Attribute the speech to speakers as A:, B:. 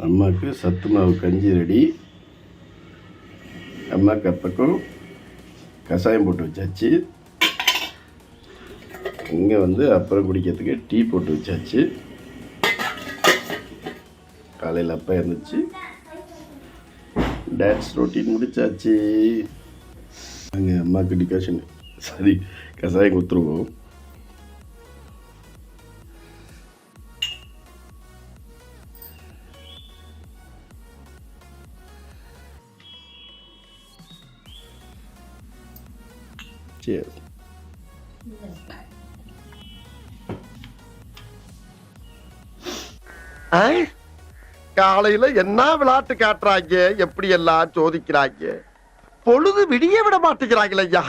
A: அம்மாவுக்கு சத்து மாவு கஞ்சி ரெடி. அம்மாவுக்கு அப்பக்கும் கஷாயம் போட்டு வச்சாச்சு. இங்கே அப்புறம் குடிக்கிறதுக்கு டீ போட்டு வச்சாச்சு. காலையில் அப்பா இருந்துச்சு. டான்ஸ் ரொட்டீன் முடிச்சாச்சு. அங்கே அம்மாவுக்கு டிகாஷன் சரி கஷாயம் கொடுத்துருவோம். Cheers.
B: காலையில என்ன விளையாட்டு காட்டுறாங்க, எப்படி எல்லாம் சோதிக்கிறாங்க. பொழுது விடிய விட மாட்டேங்கிறாங்களே ஐயா.